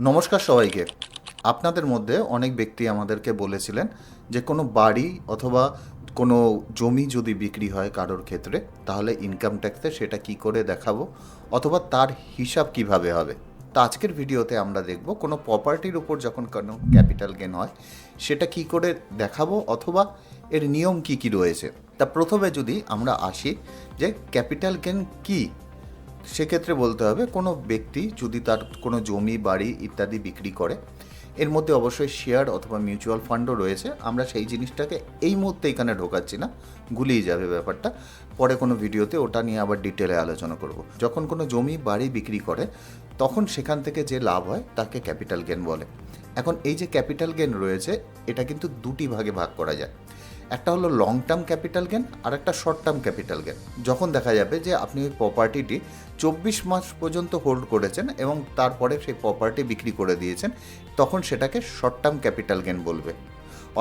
নমস্কার সবাইকে। আপনাদের মধ্যে অনেক ব্যক্তি আমাদেরকে বলেছিলেন যে কোনো বাড়ি অথবা কোনো জমি যদি বিক্রি হয় কারোর ক্ষেত্রে, তাহলে ইনকাম ট্যাক্সে সেটা কি করে দেখাবো অথবা তার হিসাব কিভাবে হবে। তো আজকের ভিডিওতে আমরা দেখব কোনো প্রপার্টির উপর যখন কোনো ক্যাপিটাল গেন হয় সেটা কি করে দেখাবো অথবা এর নিয়ম কি কি রয়েছে। তা প্রথমে যদি আমরা আসি যে ক্যাপিটাল গেন কি, সেক্ষেত্রে বলতে হবে কোনো ব্যক্তি যদি তার কোনো জমি বাড়ি ইত্যাদি বিক্রি করে, এর মধ্যে অবশ্যই শেয়ার অথবা মিউচুয়াল ফান্ডও রয়েছে। আমরা সেই জিনিসটাকে এই মুহূর্তে এখানে ঢোকাচ্ছি না, গুলিয়ে যাবে ব্যাপারটা, পরে কোনো ভিডিওতে ওটা নিয়ে আবার ডিটেলে আলোচনা করব। যখন কোনো জমি বাড়ি বিক্রি করে তখন সেখান থেকে যে লাভ হয় তাকে ক্যাপিটাল গেন বলে। এখন এই যে ক্যাপিটাল গেন রয়েছে এটা কিন্তু দুটি ভাগে ভাগ করা যায়। একটা হলো লং টার্ম ক্যাপিটাল গেন আর একটা শর্ট টার্ম ক্যাপিটাল গেন। যখন দেখা যাবে যে আপনি ওই প্রপার্টিটি 24 মাস পর্যন্ত হোল্ড করেছেন এবং তারপরে সেই প্রপার্টি বিক্রি করে দিয়েছেন, তখন সেটাকে শর্ট টার্ম ক্যাপিটাল গেন বলবে।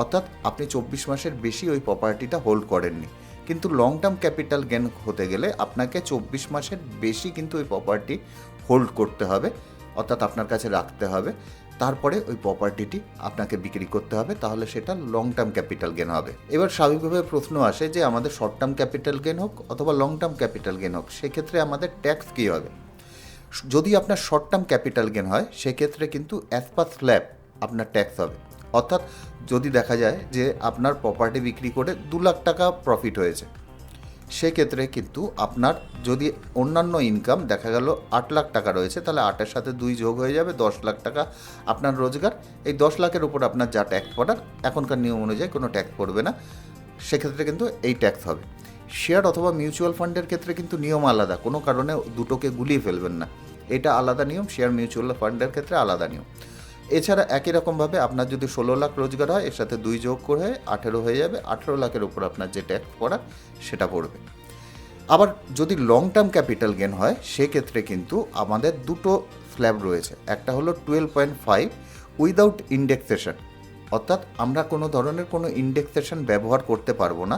অর্থাৎ আপনি 24 মাসের বেশি ওই প্রপার্টিটা হোল্ড করেননি, কিন্তু লং টার্ম ক্যাপিটাল গেন হতে গেলে আপনাকে 24 মাসের বেশি কিন্তু ওই প্রপার্টি হোল্ড করতে হবে, অর্থাৎ আপনার কাছে রাখতে হবে, তারপরে ওই প্রপার্টিটি আপনাকে বিক্রি করতে হবে, তাহলে সেটা লং টার্ম ক্যাপিটাল গেন হবে। এবার স্বাভাবিকভাবে প্রশ্ন আসে যে আমাদের শর্ট টার্ম ক্যাপিটাল গেন হোক অথবা লং টার্ম ক্যাপিটাল গেন হোক, সেক্ষেত্রে আমাদের ট্যাক্স কী হবে। যদি আপনার শর্ট টার্ম ক্যাপিটাল গেন হয় সেক্ষেত্রে কিন্তু অ্যাজ পার স্ল্যাব আপনার ট্যাক্স হবে। অর্থাৎ যদি দেখা যায় যে আপনার প্রপার্টি বিক্রি করে 2 লাখ টাকা প্রফিট হয়েছে, সেক্ষেত্রে কিন্তু আপনার যদি অন্যান্য ইনকাম দেখা গেল 8 লাখ টাকা রয়েছে, তাহলে 8-এর সাথে 2 যোগ হয়ে যাবে 10 লাখ টাকা আপনার রোজগার। এই 10 লাখের উপর আপনার যা ট্যাক্স পড়ার, এখনকার নিয়ম অনুযায়ী কোনো ট্যাক্স পড়বে না, সেক্ষেত্রে কিন্তু এই ট্যাক্স হবে। শেয়ার অথবা মিউচুয়াল ফান্ডের ক্ষেত্রে কিন্তু নিয়ম আলাদা, কোনো কারণে দুটোকে গুলিয়ে ফেলবেন না, এটা আলাদা নিয়ম, শেয়ার মিউচুয়াল ফান্ডের ক্ষেত্রে আলাদা নিয়ম। এছাড়া একই রকমভাবে আপনার যদি 16 লাখ রোজগার হয়, এর সাথে 2 যোগ করে 18 হয়ে যাবে, 18 লাখের উপর আপনার যে ট্যাক্স পড়া সেটা পড়বে। আবার যদি লং টার্ম ক্যাপিটাল গেন হয় সেক্ষেত্রে কিন্তু আমাদের দুটো স্ল্যাব রয়েছে। একটা হলো 12.5 উইদাউট ইন্ডেক্সেশন, অর্থাৎ আমরা কোনো ধরনের কোনো ইন্ডেক্সেশন ব্যবহার করতে পারবো না,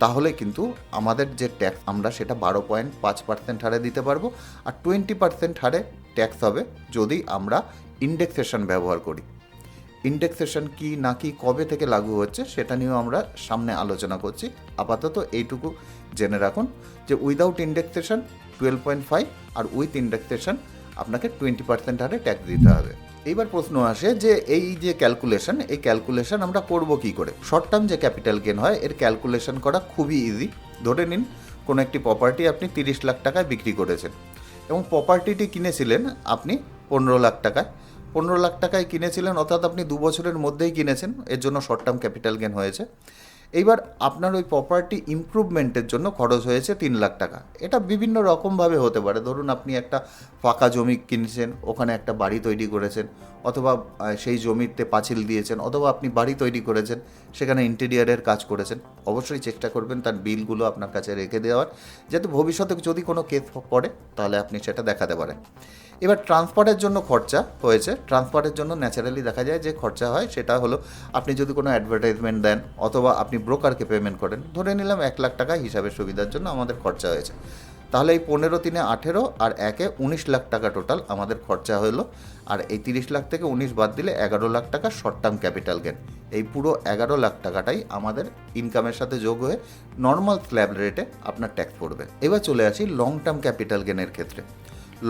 তাহলে কিন্তু আমাদের যে ট্যাক্স আমরা সেটা 12.5% হারে দিতে পারবো, আর 20% হারে ট্যাক্স হবে যদি আমরা ইন্ডেক্সেশন ব্যবহার করি। ইন্ডেক্সেশন কি না কি কবে থেকে লাগু হচ্ছে সেটা নিয়েও আমরা সামনে আলোচনা করছি। আপাতত এইটুকু জেনে রাখুন যে উইদাউট ইন্ডেক্সেশন 12.5 আর উইথ ইন্ডেক্সেশন আপনাকে 20% হারে ট্যাক্স দিতে হবে। এইবার প্রশ্ন আসে যে এই যে ক্যালকুলেশন, এই ক্যালকুলেশন আমরা করব কি করে। শর্ট টার্ম যে ক্যাপিটাল গেন হয় এর ক্যালকুলেশন করা খুবই ইজি। ধরে নিন কোনো একটি প্রপার্টি আপনি 30 লাখ টাকায় বিক্রি করেছেন এবং প্রপার্টিটি কিনেছিলেন আপনি 15 লাখ টাকায়। 15 লাখ টাকায় কিনেছিলেন, অর্থাৎ আপনি 2 বছরের মধ্যেই কিনেছেন, এর জন্য শর্ট টার্ম ক্যাপিটাল গেন হয়েছে। এইবার আপনার ওই প্রপার্টি ইমপ্রুভমেন্টের জন্য খরচ হয়েছে 3 লাখ টাকা। এটা বিভিন্ন রকমভাবে হতে পারে। ধরুন আপনি একটা ফাঁকা জমি কিনেছেন, ওখানে একটা বাড়ি তৈরি করেছেন, অথবা সেই জমিতে পাঁচিল দিয়েছেন, অথবা আপনি বাড়ি তৈরি করেছেন, সেখানে ইন্টেরিয়ারের কাজ করেছেন। অবশ্যই চেষ্টা করবেন তার বিলগুলো আপনার কাছে রেখে দেওয়ার, যাতে ভবিষ্যতে যদি কোনো কেস পড়ে তাহলে আপনি সেটা দেখাতে পারেন। এবার ট্রান্সফারের জন্য খরচা হয়েছে। ট্রান্সফারের জন্য ন্যাচারালি দেখা যায় যে খরচা হয় সেটা হলো আপনি যদি কোনো অ্যাডভার্টাইজমেন্ট দেন অথবা আপনি ব্রোকারকে পেমেন্ট করেন, ধরে নিলাম 1 লাখ টাকা হিসাবের সুবিধার জন্য আমাদের খরচা হয়েছে, তাহলে এই 15×3 = 18 আর 19 লাখ টাকা টোটাল আমাদের খরচা হলো। আর এই 30 লাখ থেকে 19 বাদ দিলে 11 লাখ টাকা শর্ট টার্ম ক্যাপিটাল গেন। এই পুরো 11 লাখ টাকাটাই আমাদের ইনকামের সাথে যোগ হয়ে নর্মাল স্ল্যাব রেটে আপনার ট্যাক্স পড়বে। এবার চলে আসি লং টার্ম ক্যাপিটাল গেনের ক্ষেত্রে।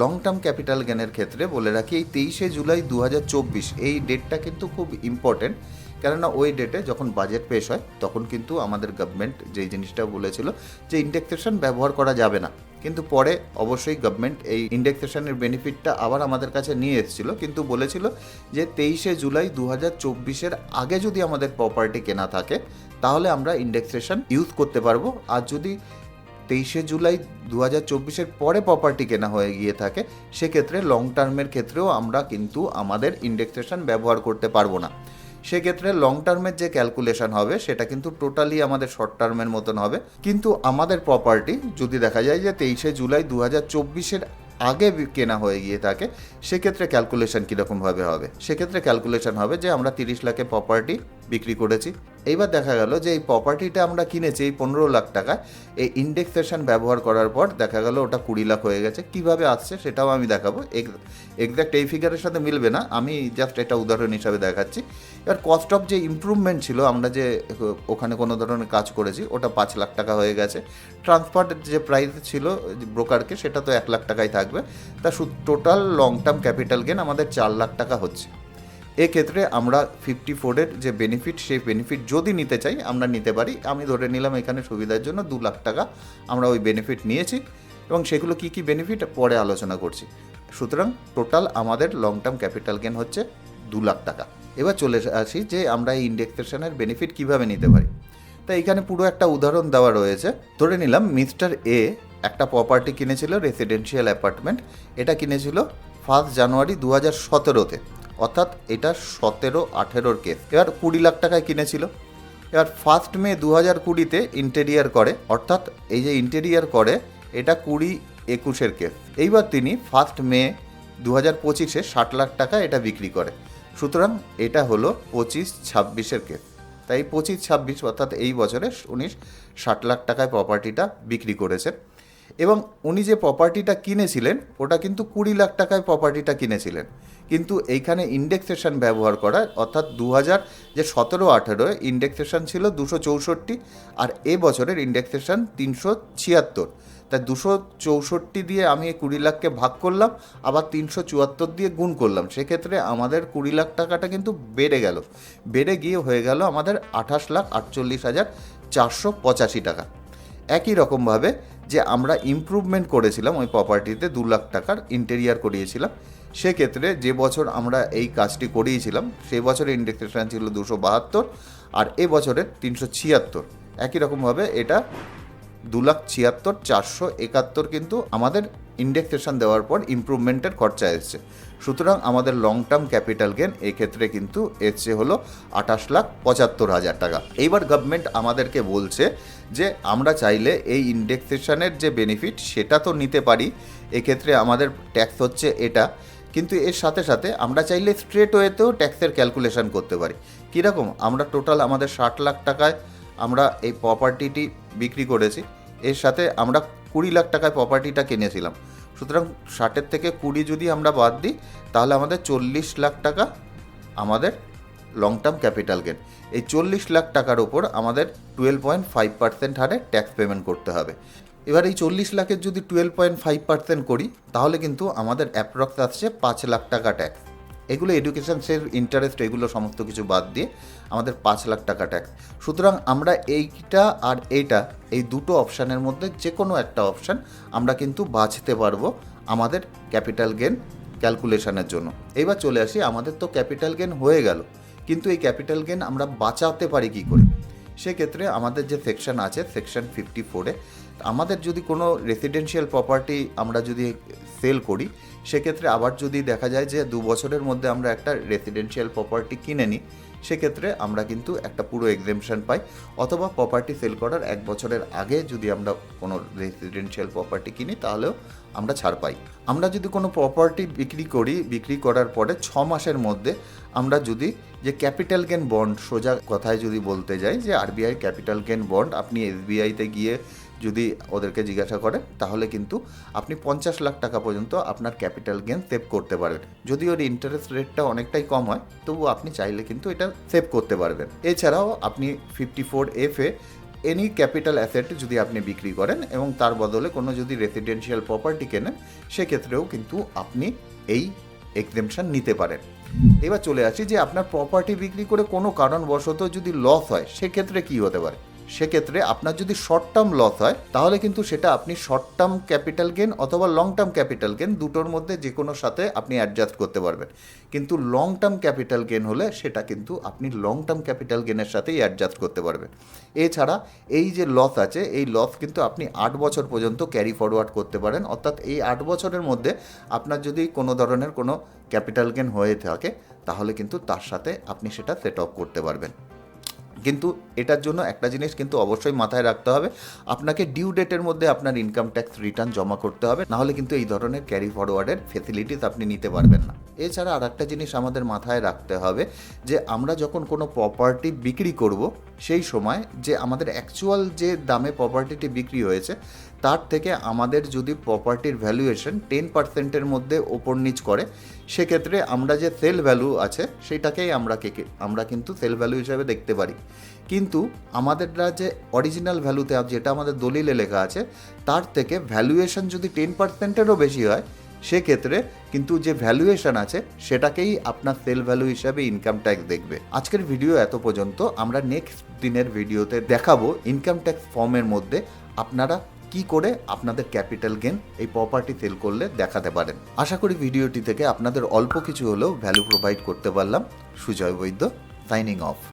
লং টার্ম ক্যাপিটাল গেনের ক্ষেত্রে বলে রাখি এই 23শে জুলাই 2024 এই ডেটটা কিন্তু খুব ইম্পর্টেন্ট, কেননা ওই ডেটে যখন বাজেট পেশ হয় তখন কিন্তু আমাদের গভর্নমেন্ট যেই জিনিসটা বলেছিল যে ইন্ডেক্সেশন ব্যবহার করা যাবে না, কিন্তু পরে অবশ্যই গভর্নমেন্ট এই ইন্ডেক্সেশনের বেনিফিটটা আবার আমাদের কাছে নিয়ে এসেছিল, কিন্তু বলেছিল যে 23শে জুলাই 2024 আগে যদি আমাদের প্রপার্টি কেনা থাকে তাহলে আমরা ইন্ডেক্সেশন ইউজ করতে পারবো, আর যদি 23শে জুলাই 2024 পরে প্রপার্টি কেনা হয়ে গিয়ে থাকে সেক্ষেত্রে লং টার্মের ক্ষেত্রেও আমরা কিন্তু আমাদের ইন্ডেক্সেশন ব্যবহার করতে পারবো না। সেক্ষেত্রে লং টার্মের যে ক্যালকুলেশন হবে সেটা কিন্তু টোটালি আমাদের শর্ট টার্মের মতন হবে, কিন্তু আমাদের প্রপার্টি যদি দেখা যায় যে 23শে জুলাই 2024 আগে কেনা হয়ে গিয়ে থাকে সেক্ষেত্রে ক্যালকুলেশন কীরকমভাবে হবে। সেক্ষেত্রে ক্যালকুলেশন হবে যে আমরা 30 লাখে প্রপার্টি বিক্রি করেছি, এইবার দেখা গেল যে এই প্রপার্টিটা আমরা কিনেছি এই 15 লাখ টাকায়, এই ইন্ডেক্সেশন ব্যবহার করার পর দেখা গেল ওটা 20 লাখ হয়ে গেছে। কিভাবে আসছে সেটাও আমি দেখাবো, এক্স্যাক্ট এই ফিগারের সাথে মিলবে না, আমি জাস্ট এটা উদাহরণ হিসাবে দেখাচ্ছি। এবার কস্ট অফ যে ইমপ্রুভমেন্ট ছিল, আমরা যে ওখানে কোনো ধরনের কাজ করেছি ওটা 5 লাখ টাকা হয়ে গেছে। ট্রান্সফার যে প্রাইস ছিল ব্রোকারকে সেটা তো 1 লাখ টাকাই থাকবে, তা total long term capital gain আমাদের 4 লাখ টাকা হচ্ছে। এক্ষেত্রে আমরা 54-এর যে বেনিফিট, সেই বেনিফিট যদি নিতে চাই আমরা নিতে পারি। আমি ধরে নিলাম এখানে সুবিধার জন্য 2 লাখ টাকা আমরা ওই বেনিফিট নিয়েছি, এবং সেগুলো কী কী বেনিফিট পরে আলোচনা করছি। সুতরাং টোটাল আমাদের লং টার্ম ক্যাপিটাল গেন হচ্ছে 2 লাখ টাকা। এবার চলে আসি যে আমরা এই ইন্ডেক্সেশনের বেনিফিট কিভাবে নিতে পারি। তাই এখানে পুরো একটা উদাহরণ দেওয়া রয়েছে। ধরে নিলাম মিস্টার এ একটা প্রপার্টি কিনেছিল, রেসিডেন্সিয়াল অ্যাপার্টমেন্ট। এটা কিনেছিল 1 জানুয়ারি 2017-তে, অর্থাৎ এটা 17-18-র কেস। এবার 20 লাখ টাকায় কিনেছিল। এবার 1 মে 2020-তে ইন্টেরিয়ার করে, অর্থাৎ এই যে ইন্টেরিয়ার করে এটা 20-21-এর কেস। এইবার তিনি 1 মে 2025-এ 60 লাখ টাকা এটা বিক্রি করে। সুতরাং এটা হলো 25-26-এর কেস। তাই 25-26 অর্থাৎ এই বছরে উনি 60 লাখ টাকায় প্রপার্টিটা বিক্রি করেছেন। এবং উনি যে প্রপার্টিটা কিনেছিলেন ওটা কিন্তু 20 লাখ টাকায় প্রপার্টিটা কিনেছিলেন, কিন্তু এইখানে ইন্ডেক্সেশন ব্যবহার করা, অর্থাৎ 2017-18 ইন্ডেক্সেশন ছিল 264, আর এ বছরের ইন্ডেক্সেশন 376। তাই 264 দিয়ে আমি 20 লাখকে ভাগ করলাম, আবার 374 দিয়ে গুণ করলাম। সেক্ষেত্রে আমাদের 20 লাখ টাকাটা কিন্তু বেড়ে গিয়ে হয়ে গেল আমাদের 28,48,485 টাকা। একই রকমভাবে যে আমরা ইমপ্রুভমেন্ট করেছিলাম ওই প্রপার্টিতে 2 লাখ টাকার ইন্টেরিয়ার করিয়েছিলাম, সেক্ষেত্রে যে বছর আমরা এই কাজটি করিয়েছিলাম সেই বছরের ইন্ডেক্সেশন ছিল 272, আর এ বছরের 376। একই রকমভাবে এটা 2,76,471 কিন্তু আমাদের ইন্ডেক্সেশন দেওয়ার পর ইমপ্রুভমেন্টের খরচা এসছে। সুতরাং আমাদের লং টার্ম ক্যাপিটাল গেন এক্ষেত্রে কিন্তু এসছে হলো 28,75,000 টাকা। এইবার গভর্নমেন্ট আমাদেরকে বলছে যে আমরা চাইলে এই ইন্ডেক্সেশনের যে বেনিফিট সেটা তো নিতে পারি, এক্ষেত্রে আমাদের ট্যাক্স হচ্ছে এটা, কিন্তু এর সাথে সাথে আমরা চাইলে স্ট্রেট ওয়েতেও ট্যাক্সের ক্যালকুলেশন করতে পারি। কীরকম? আমরা টোটাল আমাদের 60 লাখ টাকায় আমরা এই প্রপার্টিটি বিক্রি করেছি, এর সাথে আমরা 20 লাখ টাকায় প্রপার্টিটা কিনেছিলাম। সুতরাং 60-এর থেকে 20 যদি আমরা বাদ দিই তাহলে আমাদের 40 লাখ টাকা আমাদের লং টার্ম ক্যাপিটাল গেন। এই 40 লাখ টাকার ওপর আমাদের 12.5% হারে ট্যাক্স পেমেন্ট করতে হবে। এবার এই 40 লাখের যদি 12.5% করি তাহলে কিন্তু আমাদের অ্যাপ্রক্স আসছে 5 লাখ টাকা ট্যাক্স। এগুলো এডুকেশন সেল, ইন্টারেস্ট, এগুলো সমস্ত কিছু বাদ দিয়ে আমাদের 5 লাখ টাকা ট্যাক্স। সুতরাং আমরা এইটা আর এইটা, এই দুটো অপশানের মধ্যে যে কোনো একটা অপশান আমরা কিন্তু বাছতে পারবো আমাদের ক্যাপিটাল গেন ক্যালকুলেশনের জন্য। এইবার চলে আসি, আমাদের তো ক্যাপিটাল গেন হয়ে গেল, কিন্তু এই ক্যাপিটাল গেন আমরা বাঁচাতে পারি কী করে? সেক্ষেত্রে আমাদের যে সেকশন আছে সেকশন 54-এ, আমাদের যদি কোনো রেসিডেন্সিয়াল প্রপার্টি আমরা যদি সেল করি, সেক্ষেত্রে আবার যদি দেখা যায় যে 2 বছরের মধ্যে আমরা একটা রেসিডেন্সিয়াল প্রপার্টি কিনে নিই, সেক্ষেত্রে আমরা কিন্তু একটা পুরো এক্সেমশন পাই। অথবা প্রপার্টি সেল করার 1 বছরের আগে যদি আমরা কোনো রেসিডেন্সিয়াল প্রপার্টি কিনি তাহলেও আমরা ছাড় পাই। আমরা যদি কোনো প্রপার্টি বিক্রি করার পরে 6 মাসের মধ্যে আমরা যদি যে ক্যাপিটাল গেন বন্ড, সোজা কথায় যদি বলতে যাই যে আরবিআই ক্যাপিটাল গেন বন্ড, আপনি এসবিআইতে গিয়ে যদি ওদেরকে জিজ্ঞাসা করেন তাহলে কিন্তু আপনি 50 লাখ টাকা পর্যন্ত আপনার ক্যাপিটাল গেন সেভ করতে পারবেন। যদি ওর ইন্টারেস্ট রেটটা অনেকটাই কম হয় তবু আপনি চাইলে কিন্তু এটা সেভ করতে পারবেন। এছাড়াও আপনি 54F-এ এনি ক্যাপিটাল অ্যাসেট যদি আপনি বিক্রি করেন এবং তার বদলে কোনো যদি রেসিডেন্সিয়াল প্রপার্টি কেনেন, সেক্ষেত্রেও কিন্তু আপনি এই এক্সেমশন নিতে পারেন। এবার চলে আসি যে আপনার প্রপার্টি বিক্রি করে কোনো কারণবশত যদি লস হয় সেক্ষেত্রে কী হতে পারে। সেক্ষেত্রে আপনার যদি শর্ট টার্ম লস হয় তাহলে কিন্তু সেটা আপনি শর্ট টার্ম ক্যাপিটাল গেন অথবা লং টার্ম ক্যাপিটাল গেন দুটোর মধ্যে যে কোনোর সাথে আপনি অ্যাডজাস্ট করতে পারবেন। কিন্তু লং টার্ম ক্যাপিটাল গেন হলে সেটা কিন্তু আপনি লং টার্ম ক্যাপিটাল গেনের সাথেই অ্যাডজাস্ট করতে পারবেন। এছাড়া এই যে লস আছে, এই লস কিন্তু আপনি 8 বছর পর্যন্ত ক্যারি ফরওয়ার্ড করতে পারেন। অর্থাৎ এই 8 বছরের মধ্যে আপনার যদি কোনো ধরনের কোনো ক্যাপিটাল গেন হয়ে থাকে তাহলে কিন্তু তার সাথে আপনি সেটা সেট অফ করতে পারবেন। কিন্তু এটার জন্য একটা জিনিস কিন্তু অবশ্যই মাথায় রাখতে হবে, আপনাকে ডিউ ডেটের মধ্যে আপনার ইনকাম ট্যাক্স রিটার্ন জমা করতে হবে, নাহলে কিন্তু এই ধরনের ক্যারি ফরওয়ার্ডের ফেসিলিটিস আপনি নিতে পারবেন না। এছাড়া আর একটা জিনিস আমাদের মাথায় রাখতে হবে যে আমরা যখন কোনো প্রপার্টি বিক্রি করব সেই সময় যে আমাদের অ্যাকচুয়াল যে দামে প্রপার্টিটি বিক্রি হয়েছে তার থেকে আমাদের যদি প্রপার্টির ভ্যালুয়েশন 10%-এর মধ্যে ওপর নিচ করে, সেক্ষেত্রে আমরা যে সেল ভ্যালু আছে সেটাকেই আমরা কিন্তু সেল ভ্যালু হিসাবে দেখতে পারি। কিন্তু আমাদেররা যে অরিজিনাল ভ্যালুতে যেটা আমাদের দলিলে লেখা আছে তার থেকে ভ্যালুয়েশন যদি 10%-এরও বেশি হয়, সেক্ষেত্রে কিন্তু যে ভ্যালুয়েশন আছে সেটাকেই আপনার সেল ভ্যালু হিসাবে ইনকাম ট্যাক্স দেখবে। আজকের ভিডিও এত পর্যন্ত। আমরা নেক্সট দিনের ভিডিওতে দেখাবো ইনকাম ট্যাক্স ফর্মের মধ্যে আপনারা কি করে আপনাদের ক্যাপিটাল গেন এই প্রপার্টি সেল করলে দেখাতে পারেন। আশা করি ভিডিওটি থেকে আপনাদের অল্প কিছু হলেও ভ্যালু প্রোভাইড করতে পারলাম। সুজয় বৈদ্য, সাইনিং অফ।